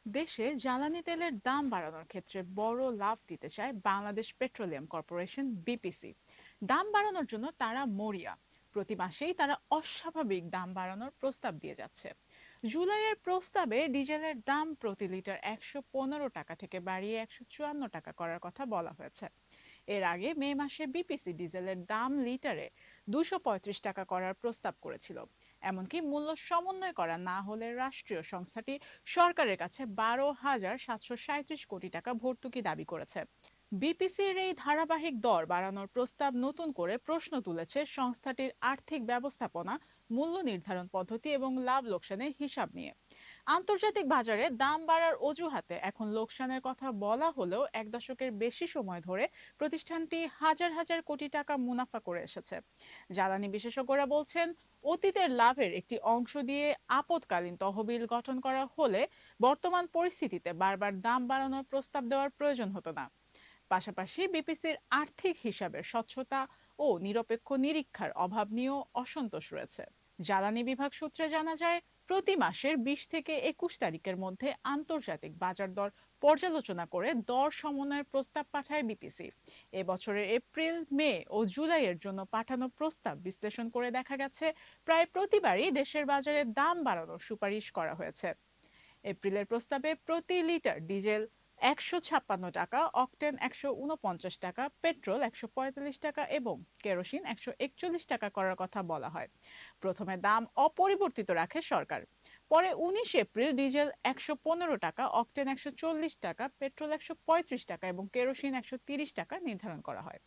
দেশে জ্বালানি তেলের দাম বাড়ানোর ক্ষেত্রে বড় লাভ দিতে চায় বাংলাদেশ পেট্রোলিয়াম কর্পোরেশন বিপিসি। দাম বাড়ানোর জন্য তারা মরিয়া। প্রতি মাসেই তারা অস্বাভাবিক দাম বাড়ানোর প্রস্তাব দিয়ে যাচ্ছে। জুলাইয়ের প্রস্তাবে ডিজেলের দাম প্রতি লিটার 115 টাকা থেকে বাড়িয়ে 154 টাকা করার কথা বলা হয়েছে। এর আগে মে মাসে বিপিসি ডিজেলের দাম লিটারে 235 টাকা করার প্রস্তাব করেছিল। এমনকি মূল্য সমন্বয় করা না হলে রাষ্ট্রীয় সংস্থাটি সরকারের কাছে 12,737 কোটি টাকা ভর্তুকি দাবি করেছে। বিপিসির এই ধারাবাহিক দর বাড়ানোর প্রস্তাব নতুন করে প্রশ্ন তুলেছে সংস্থাটির আর্থিক ব্যবস্থাপনা, মূল্য নির্ধারণ পদ্ধতি এবং লাভ লোকসানের হিসাব নিয়ে। আন্তর্জাতিক বাজারে দাম বাড়ার অজুহাতে এখন লোকসানের কথা বলা হলেও এক দশকের বেশি সময় ধরে প্রতিষ্ঠানটি হাজার হাজার কোটি টাকা মুনাফা করে এসেছে। জ্বালানি বিশেষজ্ঞরা বলছেন, অতীতের লাভের একটি অংশ দিয়ে আপদকালীন তহবিল গঠন করা হলে বর্তমান পরিস্থিতিতে বারবার দাম বাড়ানোর প্রস্তাব দেওয়ার প্রয়োজন হতো না। পাশাপাশি বিপিসির আর্থিক হিসাবের স্বচ্ছতা ও নিরপেক্ষ নিরীক্ষার অভাব নিয়েও অসন্তোষ রয়েছে। জ্বালানি বিভাগ সূত্রে জানা যায়, প্রতি মাসের 20 থেকে 21 তারিখের মধ্যে আন্তর্জাতিক বাজার দর পর্যালোচনা করে দর সমন্বয়ের প্রস্তাব পাঠায় বিপিসি। এবছরের এপ্রিল, মে ও জুলাইয়ের জন্য পাঠানো প্রস্তাব বিশ্লেষণ করে দেখা গেছে প্রায় প্রতিবারই দেশের বাজারে দাম বাড়ানোর সুপারিশ করা হয়েছে। এপ্রিলের প্রস্তাবে প্রতি লিটার ডিজেল 156 টাকা, অকটেন 149 টাকা, পেট্রোল 145 টাকা এবং কেরোসিন 141 টাকা করার কথা বলা হয়। প্রথমে দাম অপরিবর্তিত রাখে সরকার। পরে 19 এপ্রিল ডিজেল 115 টাকা, অকটেন 140 টাকা, পেট্রোল 135 টাকা এবং কেরোসিন 130 টাকা নির্ধারণ করা হয়।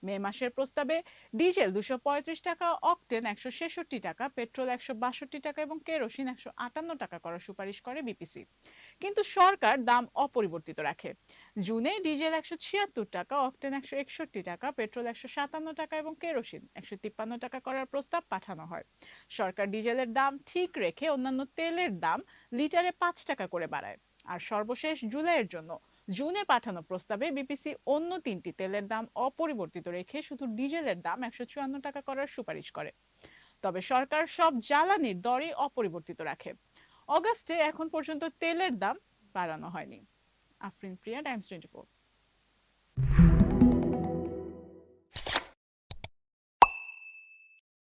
মে মাসের প্রস্তাবে ডিজেল 235 টাকা, অকটেন 166 টাকা, পেট্রোল 162 টাকা এবং কেরোসিন 158 টাকা করার সুপারিশ করে বিপিসি। কিন্তু সরকার দাম অপরিবর্তিত রাখে। জুনে ডিজেল 176 টাকা, অকটেন 161 টাকা, পেট্রোল 157 টাকা এবং কেরোসিন 153 টাকা করার প্রস্তাব পাঠানো হয়। সরকার ডিজেলের দাম ঠিক রেখে অন্যান্য তেলের দাম লিটারে 5 টাকা করে বাড়ায়। আর সর্বশেষ জুলাইয়ের জন্য জুনে পাঠানো প্রস্তাবে বিপিসি অন্য তিনটি তেলের দাম অপরিবর্তিত রেখে শুধু ডিজেলের দাম 154 টাকা করার সুপারিশ করে। তবে সরকার সব জ্বালানির দরই অপরিবর্তিত রাখে। অগাস্টে এখন পর্যন্ত তেলের দাম বাড়ানো হয়নি। আফরিন প্রিয়া, টাইমস 24।